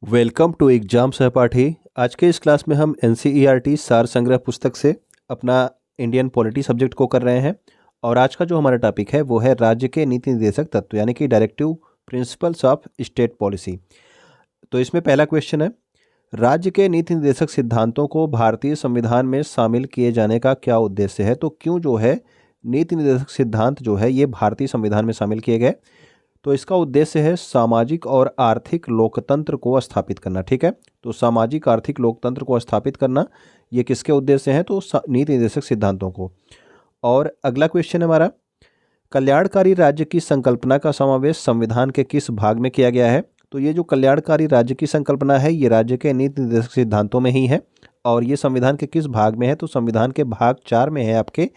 Welcome to exam सहपाठी। आज के इस क्लास में हम एनसीईआरटी सार संग्रह पुस्तक से अपना इंडियन पॉलिटी सब्जेक्ट को कर रहे हैं। और आज का जो हमारा टॉपिक है वो है राज्य के नीति निर्देशक तत्व यानी कि directive principles of state policy. तो इसमें पहला क्वेश्चन है, राज्य के नीति निर्देशक सिद्धांतों को भारतीय संविधान में शामिल किए जाने का क्या उद्देश्य है। तो क्यों जो है नीति निर्देशक सिद्धांत जो है ये भारतीय संविधान में शामिल किए गए। तो इसका उद्देश्य है सामाजिक और आर्थिक लोकतंत्र को स्थापित करना। ठीक है, तो सामाजिक आर्थिक लोकतंत्र को स्थापित करना ये किसके उद्देश्य हैं, तो नीति निर्देशक सिद्धांतों को। और अगला क्वेश्चन है हमारा, कल्याणकारी राज्य की संकल्पना का समावेश संविधान के किस भाग में किया गया है। तो ये जो कल्याणकारी राज्य की संकल्पना है ये राज्य के नीति निर्देशक सिद्धांतों में ही है। और ये संविधान के किस भाग में है, तो संविधान के भाग 4 में है आपके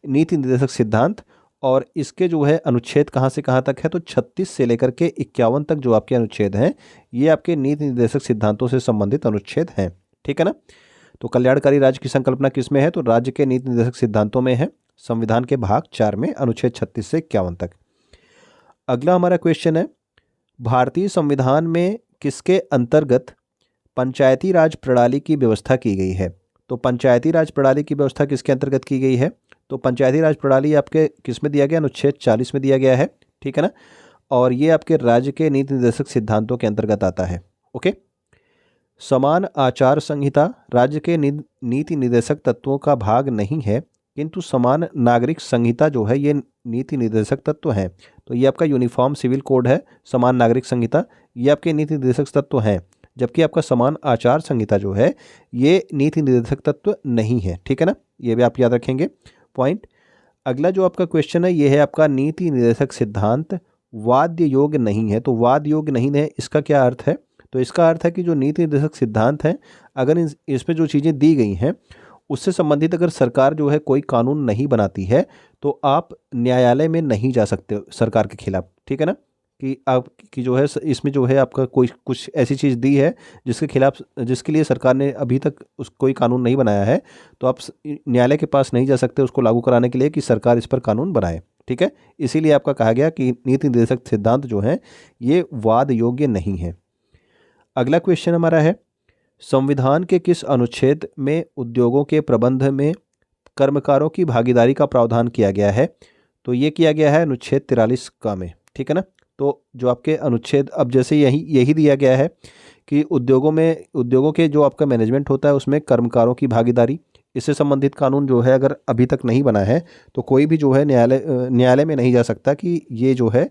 नीति निर्देशक सिद्धांत। और इसके जो है अनुच्छेद कहाँ से कहाँ तक है, तो 36 से लेकर के 51 तक जो आपके अनुच्छेद हैं ये आपके नीति निर्देशक सिद्धांतों से संबंधित अनुच्छेद हैं। ठीक है ना। तो कल्याणकारी राज्य की संकल्पना किस में है, तो राज्य के नीति निर्देशक सिद्धांतों में है, संविधान के भाग 4 में, अनुच्छेद 36 से 51 तक। अगला हमारा क्वेश्चन है, भारतीय संविधान में किसके अंतर्गत पंचायती राज प्रणाली की व्यवस्था की गई है। तो पंचायती राज प्रणाली की व्यवस्था किसके अंतर्गत की गई है, तो पंचायती राज प्रणाली आपके किस में दिया गया, अनुच्छेद 40 में दिया गया है। ठीक है ना। और ये आपके राज्य के नीति निर्देशक सिद्धांतों के अंतर्गत आता है। ओके। समान आचार संहिता राज्य के नीति निर्देशक तत्वों का भाग नहीं है, किंतु समान नागरिक संहिता जो है ये नीति निर्देशक तत्व हैं। तो ये आपका यूनिफॉर्म सिविल कोड है, समान नागरिक संहिता ये आपके नीति निर्देशक तत्व हैं। जबकि आपका समान आचार संहिता जो है ये नीति निर्देशक तत्व नहीं है। ठीक है ना, ये भी आप याद रखेंगे पॉइंट। अगला जो आपका क्वेश्चन है ये है आपका, नीति निर्देशक सिद्धांत वाद्य योग्य नहीं है। तो वाद योग्य नहीं है इसका क्या अर्थ है, तो इसका अर्थ है कि जो नीति निर्देशक सिद्धांत हैं अगर इसमें जो चीज़ें दी गई हैं उससे संबंधित अगर सरकार जो है कोई कानून नहीं बनाती है तो आप न्यायालय में नहीं जा सकते सरकार के खिलाफ। ठीक है ना, कि आप की जो है इसमें जो है आपका कोई कुछ ऐसी चीज़ दी है जिसके खिलाफ जिसके लिए सरकार ने अभी तक कोई कानून नहीं बनाया है, तो आप न्यायालय के पास नहीं जा सकते उसको लागू कराने के लिए कि सरकार इस पर कानून बनाए। ठीक है, इसीलिए आपका कहा गया कि नीति निर्देशक सिद्धांत जो है ये वाद योग्य नहीं है। अगला क्वेश्चन हमारा है, संविधान के किस अनुच्छेद में उद्योगों के प्रबंध में कर्मकारों की भागीदारी का प्रावधान किया गया है। तो ये किया गया है अनुच्छेद 43 का में। ठीक है ना, तो जो आपके अनुच्छेद अब जैसे यही दिया गया है कि उद्योगों के जो आपका मैनेजमेंट होता है उसमें कर्मकारों की भागीदारी, इससे संबंधित कानून जो है अगर अभी तक नहीं बना है तो कोई भी जो है न्यायालय में नहीं जा सकता कि ये जो है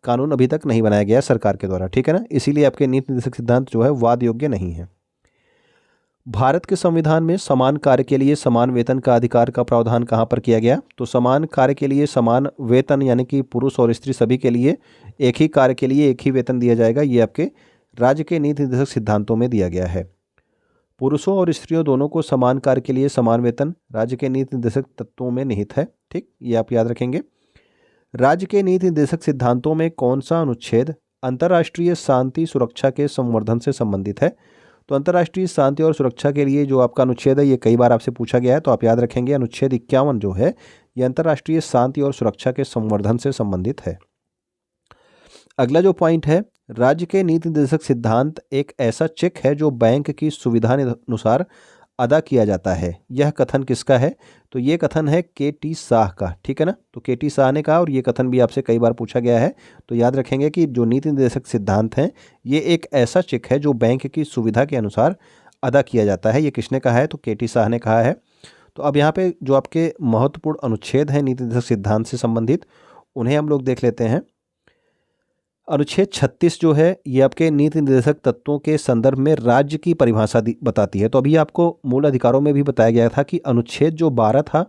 कानून अभी तक नहीं बनाया गया सरकार के द्वारा। ठीक है ना, इसीलिए आपके नीति निर्देशक सिद्धांत जो है वाद योग्य नहीं है। भारत के संविधान में समान कार्य के लिए समान वेतन का अधिकार का प्रावधान कहाँ पर किया गया। तो समान कार्य के लिए समान वेतन यानी कि पुरुष और स्त्री सभी के लिए एक ही कार्य के लिए एक ही वेतन दिया जाएगा, ये आपके राज्य के नीति निर्देशक सिद्धांतों में दिया गया है। पुरुषों और स्त्रियों दोनों को समान कार्य के लिए समान वेतन राज्य के नीति निर्देशक तत्वों में निहित है। ठीक, ये आप याद रखेंगे। राज्य के नीति निर्देशक सिद्धांतों में कौन सा अनुच्छेद अंतर्राष्ट्रीय शांति सुरक्षा के संवर्धन से संबंधित है। तो अंतर्राष्ट्रीय शांति और सुरक्षा के लिए जो आपका अनुच्छेद है ये कई बार आपसे पूछा गया है, तो आप याद रखेंगे अनुच्छेद 51 जो है ये अंतर्राष्ट्रीय शांति और सुरक्षा के संवर्धन से संबंधित है। अगला जो पॉइंट है, राज्य के नीति निर्देशक सिद्धांत एक ऐसा चेक है जो बैंक की सुविधा अनुसार अदा किया जाता है। यह कथन किसका है, तो ये कथन है के.टी. शाह का। ठीक है ना, तो के.टी. शाह ने कहा और ये कथन भी आपसे कई बार पूछा गया है। तो याद रखेंगे कि जो नीति निर्देशक सिद्धांत हैं ये एक ऐसा चेक है जो बैंक की सुविधा के अनुसार अदा किया जाता है। ये किसने कहा है, तो के.टी. शाह ने कहा है। तो अब यहाँ पे जो आपके महत्वपूर्ण अनुच्छेद हैं नीति निर्देशक सिद्धांत से संबंधित उन्हें हम लोग देख लेते हैं। अनुच्छेद 36 जो है ये आपके नीति निर्देशक तत्वों के संदर्भ में राज्य की परिभाषा बताती है। तो अभी आपको मूल अधिकारों में भी बताया गया था कि अनुच्छेद जो 12 था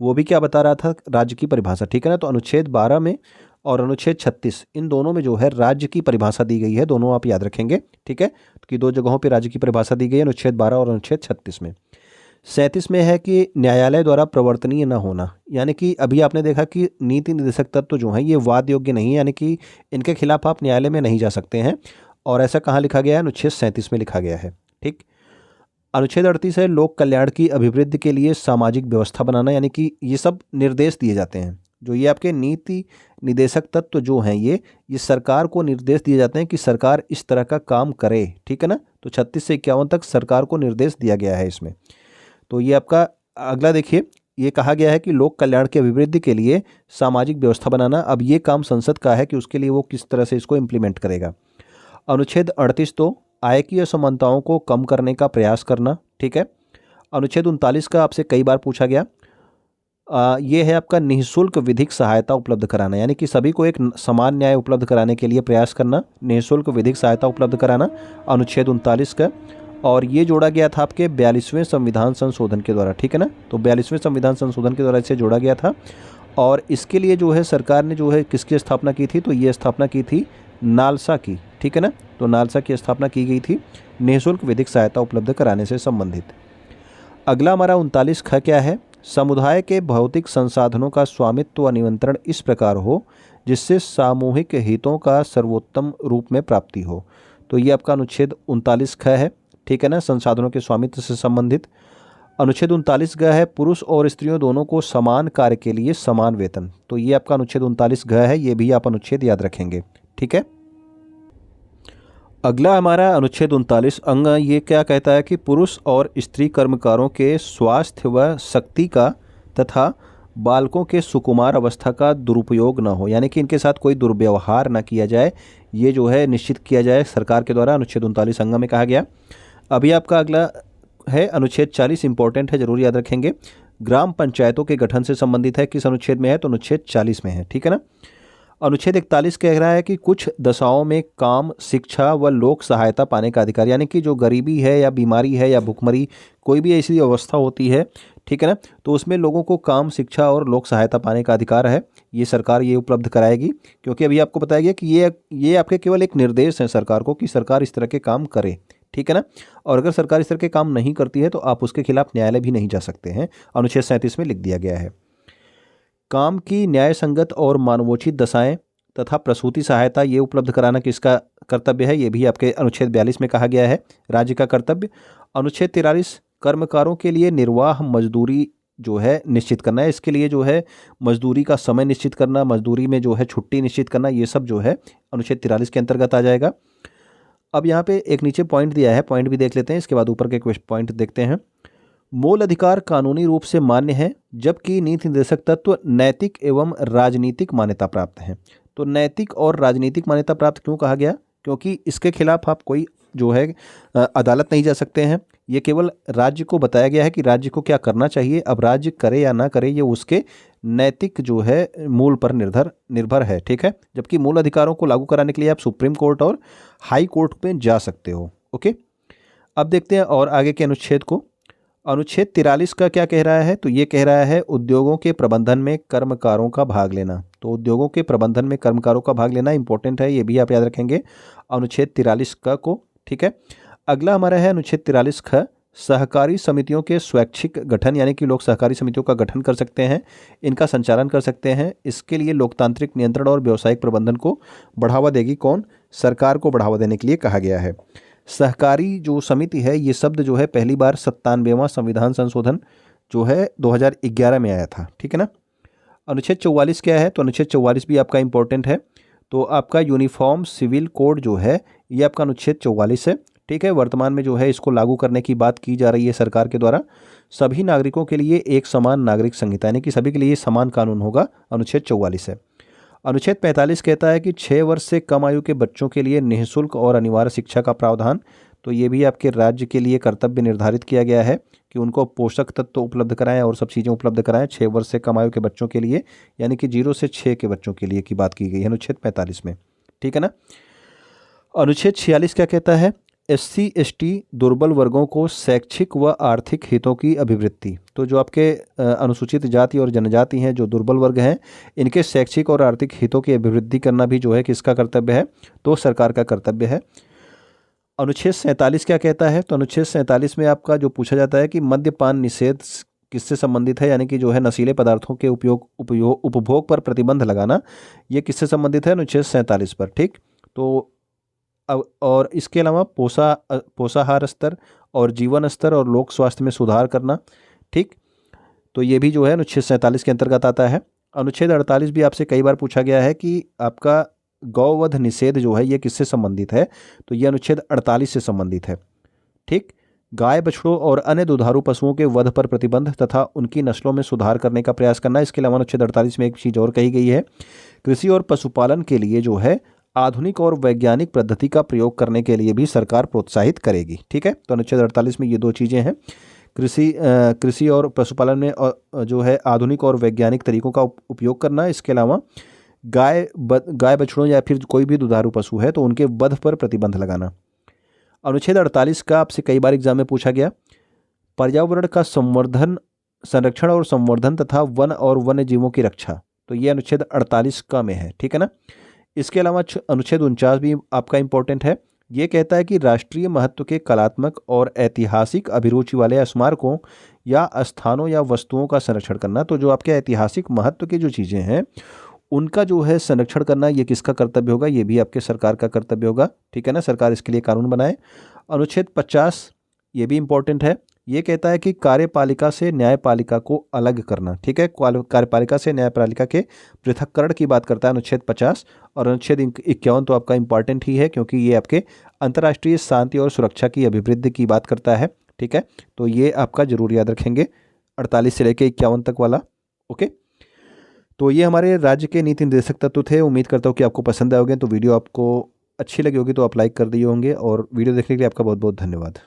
वो भी क्या बता रहा था, राज्य की परिभाषा। ठीक है ना, तो अनुच्छेद 12 में और अनुच्छेद 36 इन दोनों में जो है राज्य की परिभाषा दी गई है, दोनों आप याद रखेंगे। ठीक है, कि दो जगहों पर राज्य की परिभाषा दी गई है, अनुच्छेद 12 और अनुच्छेद 36 में। 37 में है कि न्यायालय द्वारा प्रवर्तनीय न होना, यानी कि अभी आपने देखा कि नीति निर्देशक तत्व जो हैं ये वाद योग्य नहीं है, यानी कि इनके खिलाफ आप न्यायालय में नहीं जा सकते हैं। और ऐसा कहाँ लिखा गया है, अनुच्छेद 37 में लिखा गया है। ठीक, अनुच्छेद 38 है लोक कल्याण की अभिवृद्धि के लिए सामाजिक व्यवस्था बनाना, यानी कि ये सब निर्देश दिए जाते हैं जो ये आपके नीति निदेशक तत्व जो हैं ये सरकार को निर्देश दिए जाते हैं कि सरकार इस तरह का काम करे, ठीक है ना। तो 36 से 51 तक सरकार को निर्देश दिया गया है इसमें। तो ये आपका अगला देखिए, ये कहा गया है कि लोक कल्याण के अभिवृद्धि के लिए सामाजिक व्यवस्था बनाना। अब ये काम संसद का है कि उसके लिए वो किस तरह से इसको इम्प्लीमेंट करेगा। अनुच्छेद 38 तो आय की असमानताओं को कम करने का प्रयास करना, ठीक है। अनुच्छेद 39 का आपसे कई बार पूछा गया, ये है आपका निःशुल्क विधिक सहायता उपलब्ध कराना, यानी कि सभी को एक समान न्याय उपलब्ध कराने के लिए प्रयास करना, निःशुल्क विधिक सहायता उपलब्ध कराना, अनुच्छेद 39 का। और ये जोड़ा गया था आपके 42वें संविधान संशोधन के द्वारा, ठीक है ना। तो 42वें संविधान संशोधन के द्वारा इसे जोड़ा गया था। और इसके लिए जो है सरकार ने जो है किसकी स्थापना की थी, तो ये स्थापना की थी नालसा की, ठीक है ना। तो नालसा की स्थापना की गई थी निःशुल्क विधिक सहायता उपलब्ध कराने से संबंधित। अगला हमारा 39 ख क्या है, समुदाय के भौतिक संसाधनों का स्वामित्व व नियंत्रण इस प्रकार हो जिससे सामूहिक हितों का सर्वोत्तम रूप में प्राप्ति हो। तो ये आपका अनुच्छेद 39 ख है, ठीक है ना, संसाधनों के स्वामित्व से संबंधित। अनुच्छेद 39 ग है, पुरुष और स्त्रियों दोनों को समान कार्य के लिए समान वेतन। तो ये आपका अनुच्छेद 39 ग है, ये भी आप अनुच्छेद याद रखेंगे, ठीक है। अगला हमारा अनुच्छेद 39 अंग, ये क्या कहता है कि पुरुष और स्त्री कर्मकारों के स्वास्थ्य व शक्ति का तथा बालकों के सुकुमार अवस्था का दुरुपयोग न हो, यानी कि इनके साथ कोई दुर्व्यवहार न किया जाए, ये जो है निश्चित किया जाए सरकार के द्वारा, अनुच्छेद 39 अंग में कहा गया। अभी आपका अगला है अनुच्छेद 40, इंपॉर्टेंट है, जरूर याद रखेंगे। ग्राम पंचायतों के गठन से संबंधित है, किस अनुच्छेद में है, तो अनुच्छेद 40 में है, ठीक है ना। अनुच्छेद 41 कह रहा है कि कुछ दशाओं में काम, शिक्षा व लोक सहायता पाने का अधिकार, यानी कि जो गरीबी है या बीमारी है या भुखमरी, कोई भी ऐसी अवस्था होती है, ठीक है ना, तो उसमें लोगों को काम, शिक्षा और लोक सहायता पाने का अधिकार है, ये सरकार ये उपलब्ध कराएगी। क्योंकि अभी आपको बताया गया कि ये आपके केवल एक निर्देश है सरकार को कि सरकार इस तरह के काम करे, ठीक है ना। और अगर सरकार इस तरह के काम नहीं करती है तो आप उसके खिलाफ न्यायालय भी नहीं जा सकते हैं, अनुच्छेद 37 में लिख दिया गया है। काम की न्याय संगत और मानवोचित दशाएं तथा प्रसूति सहायता ये उपलब्ध कराना किसका कर्तव्य है, ये भी आपके अनुच्छेद 42 में कहा गया है, राज्य का कर्तव्य। अनुच्छेद 43 कर्मकारों के लिए निर्वाह मजदूरी जो है निश्चित करना है, इसके लिए जो है मजदूरी का समय निश्चित करना, मजदूरी में जो है छुट्टी निश्चित करना, ये सब जो है अनुच्छेद 43 के अंतर्गत आ जाएगा। अब यहाँ पे एक नीचे पॉइंट दिया है, पॉइंट भी देख लेते हैं, इसके बाद ऊपर के कुछ पॉइंट देखते हैं। मूल अधिकार कानूनी रूप से मान्य है, जबकि नीति निर्देशक तत्व नैतिक एवं राजनीतिक मान्यता प्राप्त हैं। तो नैतिक और राजनीतिक मान्यता प्राप्त क्यों कहा गया, क्योंकि इसके खिलाफ आप कोई जो है अदालत नहीं जा सकते हैं, ये केवल राज्य को बताया गया है कि राज्य को क्या करना चाहिए। अब राज्य करे या ना करे ये उसके नैतिक जो है मूल पर निर्भर है, ठीक है। जबकि मूल अधिकारों को लागू कराने के लिए आप सुप्रीम कोर्ट और हाई कोर्ट में जा सकते हो, ओके। अब देखते हैं और आगे के अनुच्छेद को। अनुच्छेद 43 का क्या कह रहा है, तो ये कह रहा है उद्योगों के प्रबंधन में कर्मकारों का भाग लेना। तो उद्योगों के प्रबंधन में कर्मकारों का भाग लेना इंपॉर्टेंट है, ये भी आप याद रखेंगे अनुच्छेद 43 का को, ठीक है। अगला हमारा है अनुच्छेद 43 ख, सहकारी समितियों के स्वैच्छिक गठन, यानी कि लोग सहकारी समितियों का गठन कर सकते हैं, इनका संचालन कर सकते हैं। इसके लिए लोकतांत्रिक नियंत्रण और व्यावसायिक प्रबंधन को बढ़ावा देगी कौन, सरकार को बढ़ावा देने के लिए कहा गया है। सहकारी जो समिति है, ये शब्द जो है पहली बार 97वां संविधान संशोधन जो है 2011 में आया था, ठीक है ना। अनुच्छेद 44 क्या है, तो अनुच्छेद 44 भी आपका इंपॉर्टेंट है। तो आपका यूनिफॉर्म सिविल कोड जो है ये आपका अनुच्छेद 44 है, ठीक है। वर्तमान में जो है इसको लागू करने की बात की जा रही है सरकार के द्वारा। सभी नागरिकों के लिए एक समान नागरिक संहिता, यानी कि सभी के लिए समान कानून होगा, अनुच्छेद 44 है। अनुच्छेद 45 कहता है कि 6 वर्ष से कम आयु के बच्चों के लिए निःशुल्क और अनिवार्य शिक्षा का प्रावधान। तो ये भी आपके राज्य के लिए कर्तव्य निर्धारित किया गया है कि उनको पोषक तत्व उपलब्ध कराएं और सब चीज़ें उपलब्ध कराएं 6 वर्ष से कम आयु के बच्चों के लिए, यानी कि 0 से 6 के बच्चों के लिए की बात की गई है अनुच्छेद 45 में, ठीक है ना। अनुच्छेद 46 क्या कहता है, SC ST दुर्बल वर्गों को शैक्षिक व आर्थिक हितों की अभिवृद्धि। तो जो आपके अनुसूचित जाति और जनजाति हैं, जो दुर्बल वर्ग हैं, इनके शैक्षिक और आर्थिक हितों की अभिवृद्धि करना भी जो है किसका कर्तव्य है, तो सरकार का कर्तव्य है। अनुच्छेद 47 क्या कहता है, तो अनुच्छेद 47 में आपका जो पूछा जाता है कि मद्यपान निषेध किससे संबंधित है, यानी कि जो है नशीले पदार्थों के उपभोग पर प्रतिबंध लगाना, ये किससे संबंधित है, अनुच्छेद 47 पर, ठीक। तो अब और इसके अलावा पोषाहार स्तर और जीवन स्तर और लोक स्वास्थ्य में सुधार करना, ठीक। तो ये भी जो है अनुच्छेद 47 के अंतर्गत आता है। अनुच्छेद 48 भी आपसे कई बार पूछा गया है कि आपका गौवध निषेध जो है ये किससे संबंधित है, तो ये अनुच्छेद 48 से संबंधित है। ठीक। गाय बछड़ों और अन्य दुधारू पशुओं के वध पर प्रतिबंध तथा उनकी नस्लों में सुधार करने का प्रयास करना। इसके अलावा अनुच्छेद 48 में एक चीज़ और कही गई है, कृषि और पशुपालन के लिए जो है आधुनिक और वैज्ञानिक पद्धति का प्रयोग करने के लिए भी सरकार प्रोत्साहित करेगी। ठीक है, तो अनुच्छेद 48 में ये दो चीज़ें हैं, कृषि और पशुपालन में जो है आधुनिक और वैज्ञानिक तरीकों का उपयोग करना। इसके अलावा गाय बछड़ों या फिर कोई भी दुधारू पशु है तो उनके वध पर प्रतिबंध लगाना। अनुच्छेद 48 का आपसे कई बार एग्जाम में पूछा गया, पर्यावरण का संरक्षण और संवर्धन तथा वन और वन्य जीवों की रक्षा, तो ये अनुच्छेद 48 का में है। ठीक है ना। इसके अलावा अनुच्छेद 49 भी आपका इंपॉर्टेंट है। ये कहता है कि राष्ट्रीय महत्व के कलात्मक और ऐतिहासिक अभिरुचि वाले स्मारकों या स्थानों या वस्तुओं का संरक्षण करना। तो जो आपके ऐतिहासिक महत्व की जो चीज़ें हैं उनका जो है संरक्षण करना, ये किसका कर्तव्य होगा, ये भी आपके सरकार का कर्तव्य होगा। ठीक है ना, सरकार इसके लिए कानून बनाए। अनुच्छेद 50 ये भी इंपॉर्टेंट है। ये कहता है कि कार्यपालिका से न्यायपालिका को अलग करना। ठीक है, कार्यपालिका से न्यायपालिका के पृथक्करण की बात करता है अनुच्छेद 50। और अनुच्छेद 51 तो आपका इंपॉर्टेंट ही है क्योंकि ये आपके अंतर्राष्ट्रीय शांति और सुरक्षा की अभिवृद्धि की बात करता है। ठीक है, तो ये आपका जरूर याद रखेंगे 48 से लेकर 51 तक वाला। ओके, तो ये हमारे राज्य के नीति निर्देशक तत्व थे। उम्मीद करता हूँ कि आपको पसंद आए होंगे। तो वीडियो आपको अच्छी लगी होगी तो आप लाइक कर दिए होंगे, और वीडियो देखने के लिए आपका बहुत बहुत धन्यवाद।